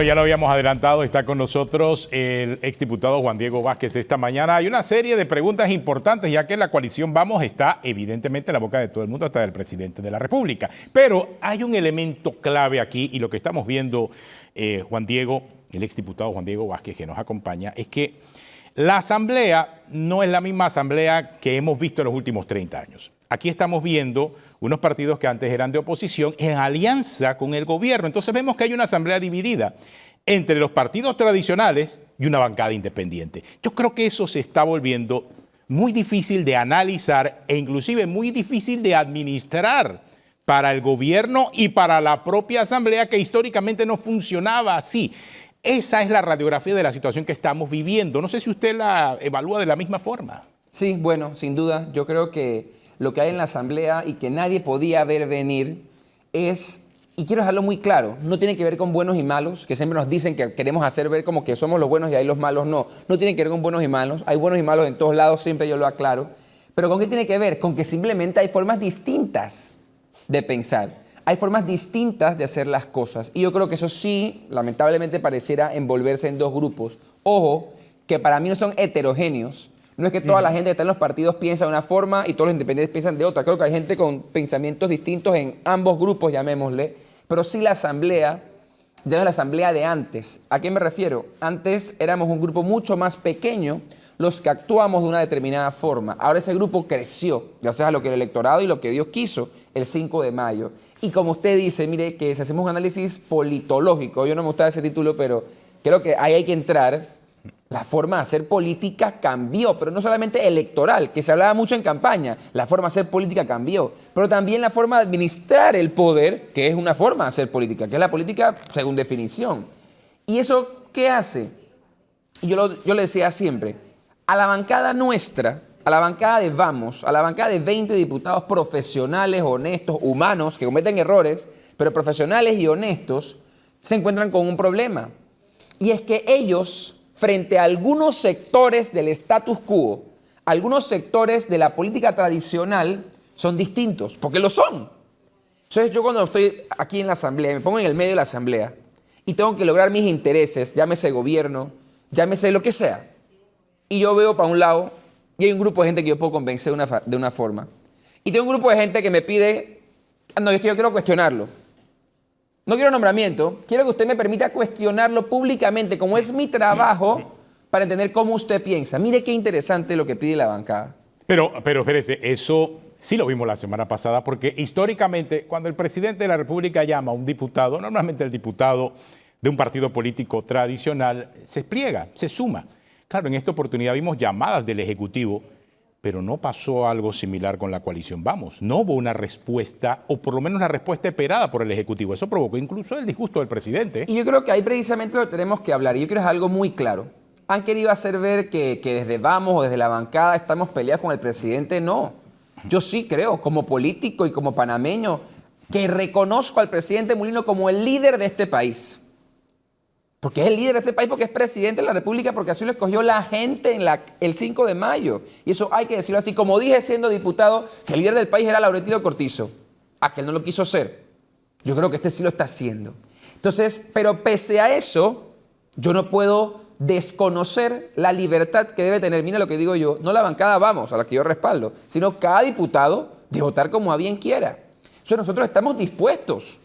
Ya lo habíamos adelantado, está con nosotros el exdiputado Juan Diego Vázquez esta mañana. Hay una serie de preguntas importantes, ya que la coalición Vamos está evidentemente en la boca de todo el mundo, hasta del presidente de la República. Pero hay un elemento clave aquí, y lo que estamos viendo, Juan Diego, el exdiputado Juan Diego Vázquez, que nos acompaña, es que la asamblea no es la misma asamblea que hemos visto en los últimos 30 años. Aquí estamos viendo unos partidos que antes eran de oposición en alianza con el gobierno. Entonces vemos que hay una asamblea dividida entre los partidos tradicionales y una bancada independiente. Yo creo que eso se está volviendo muy difícil de analizar e inclusive muy difícil de administrar para el gobierno y para la propia asamblea, que históricamente no funcionaba así. Esa es la radiografía de la situación que estamos viviendo. No sé si usted la evalúa de la misma forma. Sí, bueno, sin duda. Yo creo que lo que hay en la asamblea y que nadie podía ver venir es, y quiero dejarlo muy claro, no tiene que ver con buenos y malos, que siempre nos dicen que queremos hacer ver como que somos los buenos y hay los malos. No tiene que ver con buenos y malos. Hay buenos y malos en todos lados, siempre yo lo aclaro. Pero ¿con qué tiene que ver? Con que simplemente hay formas distintas de pensar. Hay formas distintas de hacer las cosas. Y yo creo que eso sí, lamentablemente, pareciera envolverse en dos grupos. Ojo, que para mí no son heterogéneos. No es que toda la gente que está en los partidos piensa de una forma y todos los independientes piensan de otra. Creo que hay gente con pensamientos distintos en ambos grupos, llamémosle. Pero sí la asamblea, ya no es la asamblea de antes. ¿A qué me refiero? Antes éramos un grupo mucho más pequeño los que actuamos de una determinada forma. Ahora ese grupo creció, gracias a lo que el electorado y lo que Dios quiso el 5 de mayo. Y como usted dice, mire, que si hacemos un análisis politológico, yo no me gusta ese título, pero creo que ahí hay que entrar. La forma de hacer política cambió, pero no solamente electoral, que se hablaba mucho en campaña. La forma de hacer política cambió, pero también la forma de administrar el poder, que es una forma de hacer política, que es la política según definición. ¿Y eso qué hace? Yo le decía siempre, a la bancada nuestra, a la bancada de Vamos, a la bancada de 20 diputados profesionales, honestos, humanos, que cometen errores, pero profesionales y honestos, se encuentran con un problema. Y es que ellos, frente a algunos sectores del status quo, algunos sectores de la política tradicional, son distintos, porque lo son. Entonces yo cuando estoy aquí en la asamblea, me pongo en el medio de la asamblea y tengo que lograr mis intereses, llámese gobierno, llámese lo que sea, y yo veo para un lado y hay un grupo de gente que yo puedo convencer de una forma, y tengo un grupo de gente que me pide, no, es que yo quiero cuestionarlo. No quiero nombramiento, quiero que usted me permita cuestionarlo públicamente, como es mi trabajo, para entender cómo usted piensa. Mire qué interesante lo que pide la bancada. Pero espérese, eso sí lo vimos la semana pasada, porque históricamente, cuando el presidente de la República llama a un diputado, normalmente el diputado de un partido político tradicional se pliega, se suma. Claro, en esta oportunidad vimos llamadas del Ejecutivo, pero no pasó algo similar con la coalición Vamos. No hubo una respuesta, o por lo menos una respuesta esperada por el Ejecutivo. Eso provocó incluso el disgusto del presidente. Y yo creo que ahí precisamente lo tenemos que hablar. Y yo quiero dejar algo muy claro. Han querido hacer ver que desde Vamos o desde la bancada estamos peleados con el presidente. No. Yo sí creo, como político y como panameño, que reconozco al presidente Mulino como el líder de este país. Porque es el líder de este país, porque es presidente de la República, porque así lo escogió la gente el 5 de mayo. Y eso hay que decirlo así. Como dije siendo diputado, que el líder del país era Laurentino Cortizo. Aquel no lo quiso ser. Yo creo que este sí lo está haciendo. Entonces, pero pese a eso, yo no puedo desconocer la libertad que debe tener, mira lo que digo yo, no la bancada Vamos, a la que yo respaldo, sino cada diputado de votar como a bien quiera. Entonces nosotros estamos dispuestos,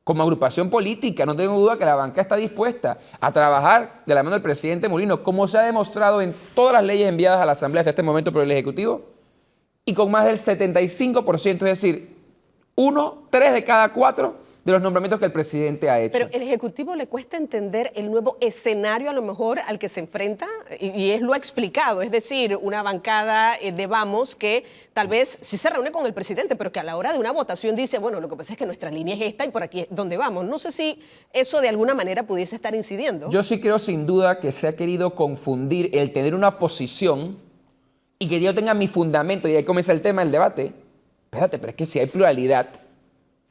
como agrupación política, no tengo duda que la banca está dispuesta a trabajar de la mano del presidente Mulino, como se ha demostrado en todas las leyes enviadas a la Asamblea hasta este momento por el Ejecutivo, y con más del 75%, es decir, 3 de cada 4 de los nombramientos que el presidente ha hecho. Pero el Ejecutivo le cuesta entender el nuevo escenario a lo mejor al que se enfrenta, y él lo ha explicado, es decir, una bancada de Vamos que tal vez sí se reúne con el presidente, pero que a la hora de una votación dice, bueno, lo que pasa es que nuestra línea es esta y por aquí es donde vamos. No sé si eso de alguna manera pudiese estar incidiendo. Yo sí creo sin duda que se ha querido confundir el tener una posición y que yo tenga mi fundamento, y ahí comienza el tema del debate. Espérate, pero es que si hay pluralidad,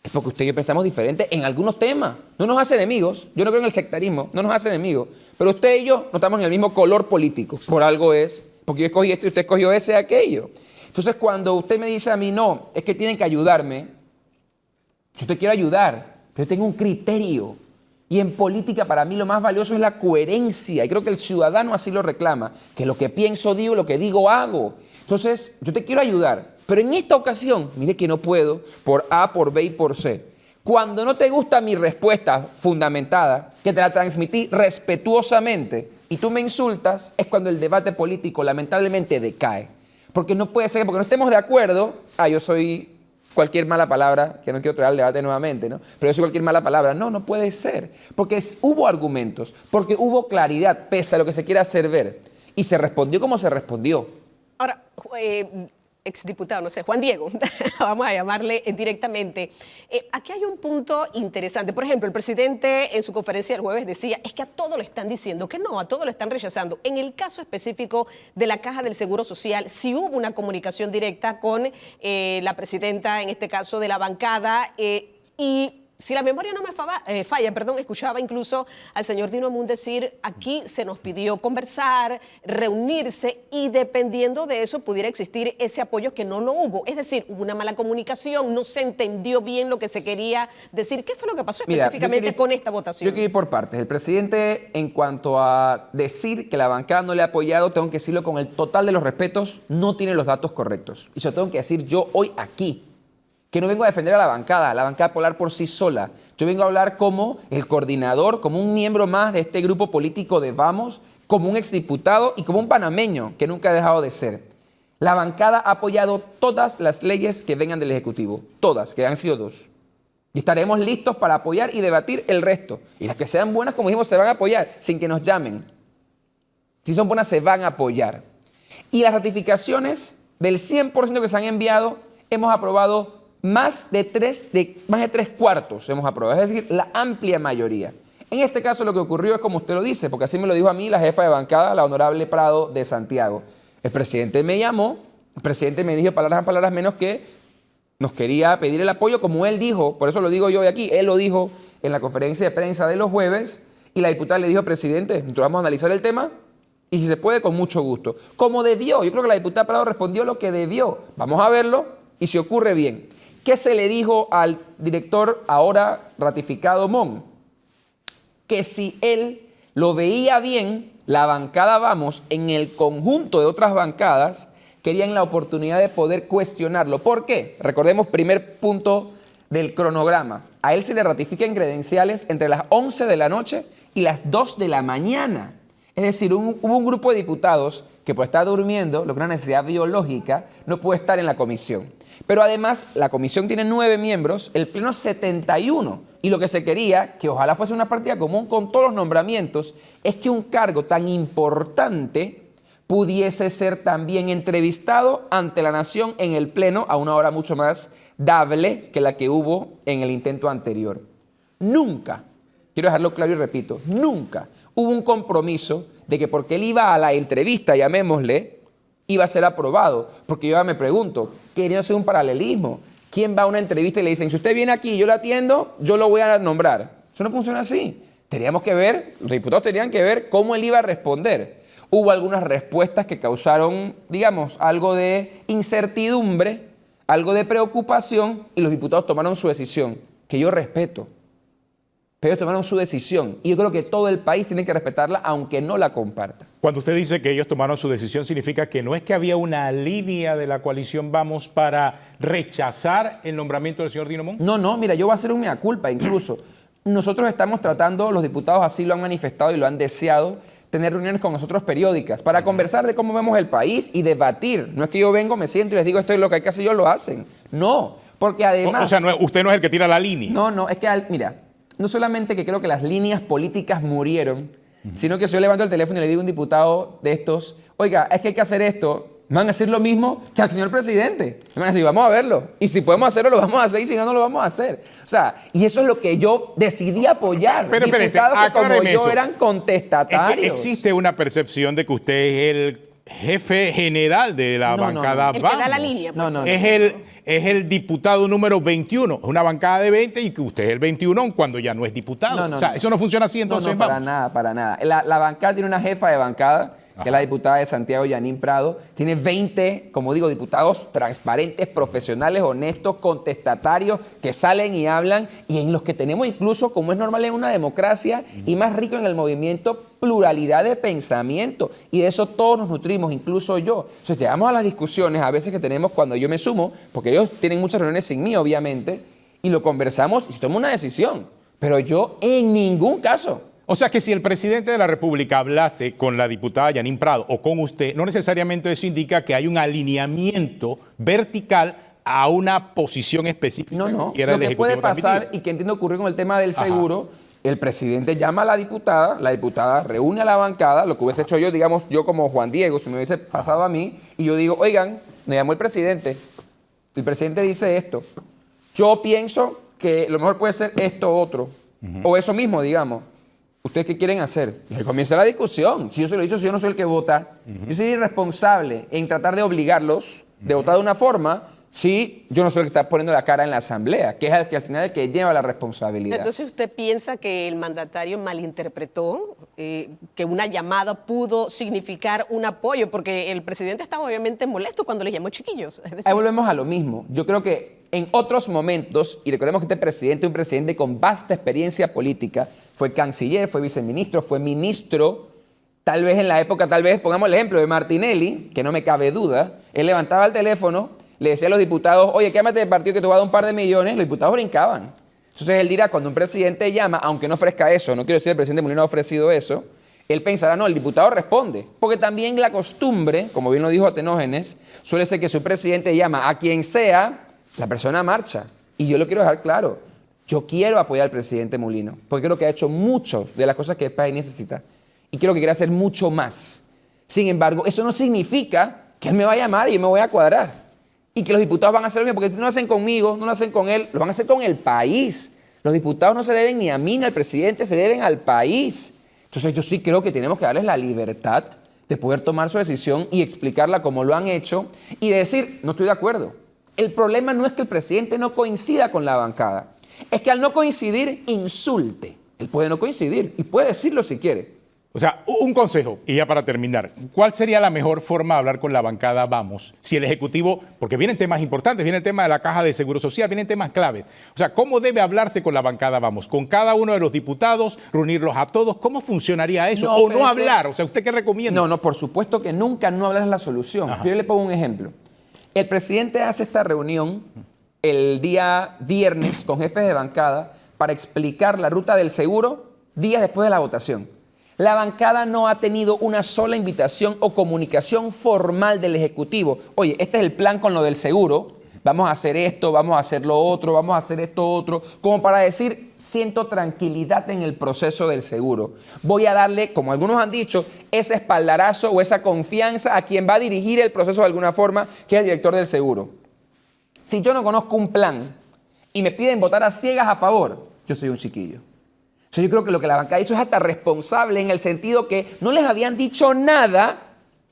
es porque usted y yo pensamos diferente en algunos temas. No nos hace enemigos. Yo no creo en el sectarismo. No nos hace enemigos. Pero usted y yo no estamos en el mismo color político. Por algo es. Porque yo escogí esto y usted escogió ese y aquello. Entonces, cuando usted me dice a mí, no, es que tienen que ayudarme, yo te quiero ayudar, pero yo tengo un criterio. Y en política para mí lo más valioso es la coherencia. Y creo que el ciudadano así lo reclama. Que lo que pienso digo, lo que digo hago. Entonces, yo te quiero ayudar. Pero en esta ocasión, mire que no puedo por A, por B y por C. Cuando no te gusta mi respuesta fundamentada, que te la transmití respetuosamente, y tú me insultas, es cuando el debate político lamentablemente decae. Porque no puede ser, porque no estemos de acuerdo, yo soy cualquier mala palabra, que no quiero traer el debate nuevamente, ¿no? Pero yo soy cualquier mala palabra. No, no puede ser. Porque hubo argumentos, porque hubo claridad, pese a lo que se quiera hacer ver. Y se respondió como se respondió. Ahora, exdiputado, no sé, Juan Diego, vamos a llamarle directamente. Aquí hay un punto interesante. Por ejemplo, el presidente en su conferencia del jueves decía, es que a todo le están diciendo que no, a todo lo están rechazando. En el caso específico de la Caja del Seguro Social, sí hubo una comunicación directa con la presidenta, en este caso de la bancada, y si la memoria no me falla, escuchaba incluso al señor Dino Amún decir, aquí se nos pidió conversar, reunirse y dependiendo de eso pudiera existir ese apoyo que no lo hubo. Es decir, hubo una mala comunicación, no se entendió bien lo que se quería decir. ¿Qué fue lo que pasó específicamente con esta votación? Yo quiero ir por partes. El presidente, en cuanto a decir que la bancada no le ha apoyado, tengo que decirlo con el total de los respetos, no tiene los datos correctos. Y eso tengo que decir yo hoy aquí. Que no vengo a defender a la bancada va a hablar por sí sola. Yo vengo a hablar como el coordinador, como un miembro más de este grupo político de Vamos, como un exdiputado y como un panameño que nunca ha dejado de ser. La bancada ha apoyado todas las leyes que vengan del Ejecutivo, todas, que han sido 2. Y estaremos listos para apoyar y debatir el resto. Y las que sean buenas, como dijimos, se van a apoyar sin que nos llamen. Si son buenas, se van a apoyar. Y las ratificaciones del 100% que se han enviado, hemos aprobado más de 3/4 hemos aprobado, es decir, la amplia mayoría. En este caso lo que ocurrió es como usted lo dice, porque así me lo dijo a mí la jefa de bancada, la honorable Prado de Santiago. El presidente me llamó, el presidente me dijo palabras menos que nos quería pedir el apoyo, como él dijo, por eso lo digo yo hoy aquí, él lo dijo en la conferencia de prensa de los jueves, y la diputada le dijo, presidente, nosotros vamos a analizar el tema, y si se puede, con mucho gusto. Como debió, yo creo que la diputada Prado respondió lo que debió. Vamos a verlo, y si ocurre bien. ¿Qué se le dijo al director ahora ratificado Mon? Que si él lo veía bien, la bancada Vamos, en el conjunto de otras bancadas, querían la oportunidad de poder cuestionarlo. ¿Por qué? Recordemos, primer punto del cronograma. A él se le ratifican credenciales entre las 11 de la noche y las 2 de la mañana. Es decir, hubo un grupo de diputados que por estar durmiendo, lo que es una necesidad biológica, no puede estar en la comisión. Pero además, la comisión tiene 9 miembros, el pleno 71. Y lo que se quería, que ojalá fuese una partida común con todos los nombramientos, es que un cargo tan importante pudiese ser también entrevistado ante la nación en el pleno a una hora mucho más dable que la que hubo en el intento anterior. Nunca, quiero dejarlo claro y repito, nunca hubo un compromiso de que porque él iba a la entrevista, llamémosle, iba a ser aprobado. Porque yo ya me pregunto, queriendo hacer un paralelismo, ¿quién va a una entrevista y le dicen, si usted viene aquí y yo lo atiendo, yo lo voy a nombrar? Eso no funciona así. Teníamos que ver, los diputados tenían que ver cómo él iba a responder. Hubo algunas respuestas que causaron, digamos, algo de incertidumbre, algo de preocupación, y los diputados tomaron su decisión, que yo respeto. Pero ellos tomaron su decisión y yo creo que todo el país tiene que respetarla aunque no la comparta. Cuando usted dice que ellos tomaron su decisión, significa que no es que había una línea de la coalición Vamos para rechazar el nombramiento del señor Dino Amún. No, mira, yo voy a hacer un mea culpa incluso. Nosotros estamos tratando, los diputados así lo han manifestado y lo han deseado, tener reuniones con nosotros periódicas para conversar de cómo vemos el país y debatir. No es que yo vengo, me siento y les digo esto es lo que hay que hacer, ellos lo hacen. No, porque además... O sea, usted no es el que tira la línea. No, es que, mira... No solamente que creo que las líneas políticas murieron, sino que si yo levanto el teléfono y le digo a un diputado de estos, oiga, es que hay que hacer esto, van a decir lo mismo que al señor presidente. Van a decir, vamos a verlo. Y si podemos hacerlo, lo vamos a hacer, y si no, no lo vamos a hacer. O sea, y eso es lo que yo decidí apoyar. Pero diputados que como yo eran contestatarios. Es que existe una percepción de que usted es el jefe general de la bancada El Vamos. que da la línea. Es es el diputado número 21, es una bancada de 20 y que usted es el 21 cuando ya no es diputado. No, o sea, no. eso no funciona así, No, entonces no, para vamos. nada, para nada. La bancada tiene una jefa de bancada, que es la diputada de Santiago, Yanín Prado. Tiene 20, como digo, diputados transparentes, profesionales, honestos, contestatarios, que salen y hablan, y en los que tenemos incluso, como es normal en una democracia, y más rico en el movimiento, pluralidad de pensamiento. Y de eso todos nos nutrimos, incluso yo. Entonces llegamos a las discusiones a veces que tenemos cuando yo me sumo, porque ellos tienen muchas reuniones sin mí, obviamente, y lo conversamos y se toma una decisión. Pero yo en ningún caso. O sea que si el presidente de la República hablase con la diputada Yanín Prado o con usted, no necesariamente eso indica que hay un alineamiento vertical a una posición específica. No, no. Que era Lo el que puede Ejecutivo pasar, transmitido. y que entiendo ocurrió con el tema del seguro, el presidente llama a la diputada reúne a la bancada, lo que hubiese hecho yo, digamos, yo como Juan Diego, si me hubiese pasado a mí, y yo digo, oigan, me llamó el presidente dice esto, yo pienso que lo mejor puede ser esto otro, o eso mismo, digamos. ¿Ustedes qué quieren hacer? Y ahí comienza la discusión. Si yo se lo he dicho, si yo no soy el que vota, yo soy irresponsable en tratar de obligarlos de votar de una forma si yo no soy el que está poniendo la cara en la asamblea, que es el que al final es el que lleva la responsabilidad. Entonces, ¿usted piensa que el mandatario malinterpretó que una llamada pudo significar un apoyo? Porque el presidente estaba obviamente molesto cuando le llamó chiquillos. Es decir, Ahí volvemos a lo mismo. Yo creo que en otros momentos, y recordemos que este presidente es un presidente con vasta experiencia política, fue canciller, fue viceministro, fue ministro, tal vez en la época, pongamos el ejemplo de Martinelli, que no me cabe duda, él levantaba el teléfono, le decía a los diputados, oye, quémate del partido que te va a dar un par de millones, los diputados brincaban. Entonces él dirá, cuando un presidente llama, aunque no ofrezca eso, no quiero decir el presidente Molino ha ofrecido eso, él pensará, no, el diputado responde. Porque también la costumbre, como bien lo dijo Atenógenes, suele ser que su presidente llama a quien sea, la persona marcha. Y yo lo quiero dejar claro, yo quiero apoyar al presidente Molino, porque creo que ha hecho muchas de las cosas que el país necesita. Y creo que quiere hacer mucho más. Sin embargo, eso no significa que él me va a llamar y yo me voy a cuadrar. Y que los diputados van a hacer lo mismo, porque si no lo hacen conmigo, no lo hacen con él, lo van a hacer con el país. Los diputados no se deben ni a mí ni al presidente, se deben al país. Entonces yo sí creo que tenemos que darles la libertad de poder tomar su decisión y explicarla como lo han hecho y decir, no estoy de acuerdo. El problema no es que el presidente no coincida con la bancada, es que al no coincidir insulte. Él puede no coincidir y puede decirlo si quiere. O sea, un consejo, y ya para terminar, ¿cuál sería la mejor forma de hablar con la bancada Vamos? Si el Ejecutivo, porque vienen temas importantes, viene el tema de la Caja de Seguro Social, vienen temas claves. O sea, ¿cómo debe hablarse con la bancada Vamos? ¿Con cada uno de los diputados, reunirlos a todos? ¿Cómo funcionaría eso? No, ¿O pero no es que- hablar? O sea, ¿usted qué recomienda? No, por supuesto que nunca no hablar es la solución. Ajá. Yo le pongo un ejemplo. El presidente hace esta reunión el día viernes con jefes de bancada para explicar la ruta del seguro días después de la votación. La bancada no ha tenido una sola invitación o comunicación formal del Ejecutivo. Oye, este es el plan con lo del seguro. Vamos a hacer esto, vamos a hacer lo otro, vamos a hacer esto otro. Como para decir, siento tranquilidad en el proceso del seguro. Voy a darle, como algunos han dicho, ese espaldarazo o esa confianza a quien va a dirigir el proceso de alguna forma, que es el director del seguro. Si yo no conozco un plan y me piden votar a ciegas a favor, yo soy un chiquillo. O sea, yo creo que lo que la bancada ha hecho es hasta responsable en el sentido que no les habían dicho nada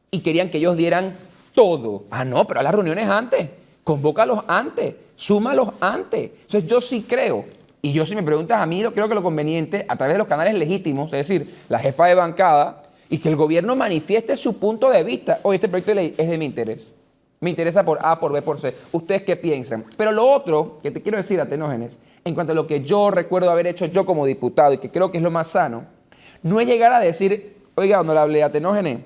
y querían que ellos dieran todo. Ah, no, pero a las reuniones antes, convócalos antes, súmalos antes. Entonces yo sí creo, y yo si me preguntas a mí, creo que lo conveniente, a través de los canales legítimos, es decir, la jefa de bancada, y que el gobierno manifieste su punto de vista. Oye, este proyecto de ley es de mi interés. Me interesa por A, por B, por C. ¿Ustedes qué piensan? Pero lo otro que te quiero decir, Atenógenes, en cuanto a lo que yo recuerdo haber hecho yo como diputado y que creo que es lo más sano, no es llegar a decir, oiga, honorable Atenógenes,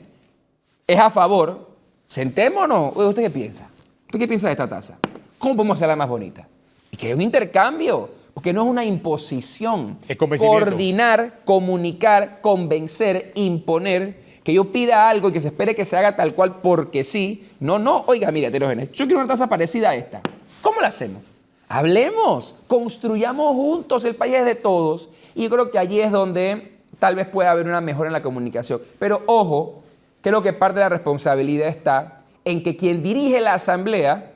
es a favor, sentémonos. Oye, ¿usted qué piensa? ¿Usted qué piensa de esta tasa? ¿Cómo podemos hacerla más bonita? Y que haya un intercambio, porque no es una imposición. Es convencimiento. Coordinar, comunicar, convencer, imponer, que yo pida algo y que se espere que se haga tal cual porque sí. No, oiga, mira, Atenógenes, yo quiero una tasa parecida a esta. ¿Cómo la hacemos? Hablemos, construyamos juntos, el país es de todos. Y yo creo que allí es donde tal vez pueda haber una mejora en la comunicación. Pero ojo, creo que parte de la responsabilidad está en que quien dirige la asamblea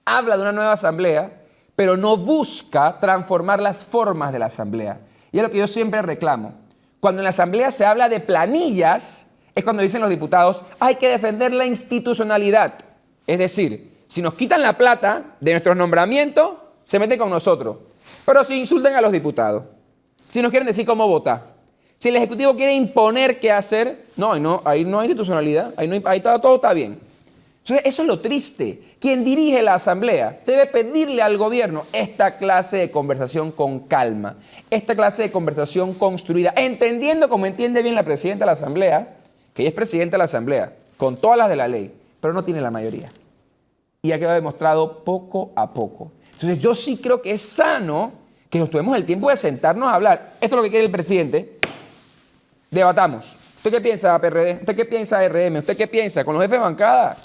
habla de una nueva asamblea, pero no busca transformar las formas de la asamblea. Y es lo que yo siempre reclamo. Cuando en la asamblea se habla de planillas, es cuando dicen los diputados, hay que defender la institucionalidad. Es decir, Si nos quitan la plata de nuestros nombramientos, se meten con nosotros. Pero si insultan a los diputados, si nos quieren decir cómo votar, si el Ejecutivo quiere imponer qué hacer, ahí no hay institucionalidad, todo está bien. Entonces, eso es lo triste. Quien dirige la Asamblea debe pedirle al gobierno esta clase de conversación con calma, esta clase de conversación construida, entendiendo como entiende bien la presidenta de la Asamblea, que ella es presidenta de la Asamblea, con todas las de la ley, pero no tiene la mayoría. Y ha quedado demostrado poco a poco. Entonces, yo sí creo que es sano que nos tomemos el tiempo de sentarnos a hablar. Esto es lo que quiere el presidente. Debatamos. ¿Usted qué piensa, PRD? ¿Usted qué piensa, RM? ¿Usted qué piensa? Con los jefes de bancada.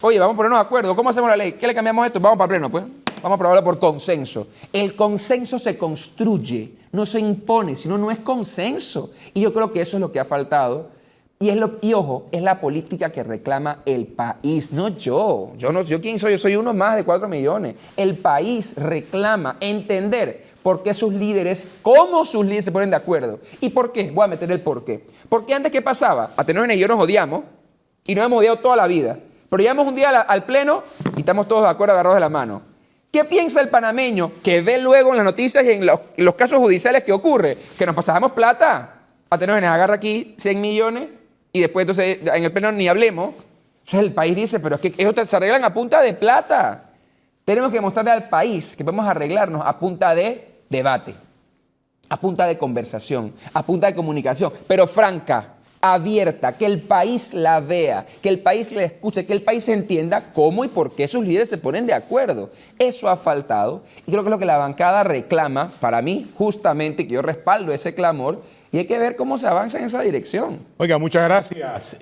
Oye, vamos a ponernos de acuerdo. ¿Cómo hacemos la ley? ¿Qué le cambiamos esto? Vamos para pleno, pues. Vamos a aprobarlo por consenso. El consenso se construye, no se impone, sino no es consenso. Y yo creo que eso es lo que ha faltado. Y ojo, es la política que reclama el país, no yo. ¿Yo quién soy? Yo soy uno más de 4 millones. El país reclama entender por qué sus líderes, cómo sus líderes se ponen de acuerdo. ¿Y por qué? Voy a meter el por qué. Porque antes, ¿qué pasaba? Atenógenes y yo nos odiamos y nos hemos odiado toda la vida. Pero llegamos un día al pleno y estamos todos de acuerdo, agarrados de la mano. ¿Qué piensa el panameño que ve luego en las noticias y en los casos judiciales que ocurre? Que nos pasábamos plata. Atenógenes agarra aquí 100 millones y después entonces en el pleno ni hablemos. Entonces el país dice, pero es que ellos se arreglan a punta de plata. Tenemos que mostrarle al país que podemos arreglarnos a punta de debate, a punta de conversación, a punta de comunicación, pero franca, abierta, que el país la vea, que el país la escuche, que el país entienda cómo y por qué sus líderes se ponen de acuerdo. Eso ha faltado y creo que es lo que la bancada reclama, para mí, justamente, que yo respaldo ese clamor y hay que ver cómo se avanza en esa dirección. Oiga, muchas gracias.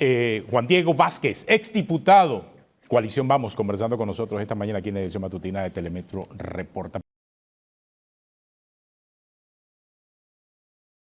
Juan Diego Vázquez, exdiputado, Coalición Vamos, conversando con nosotros esta mañana aquí en la edición matutina de Telemetro Reporta.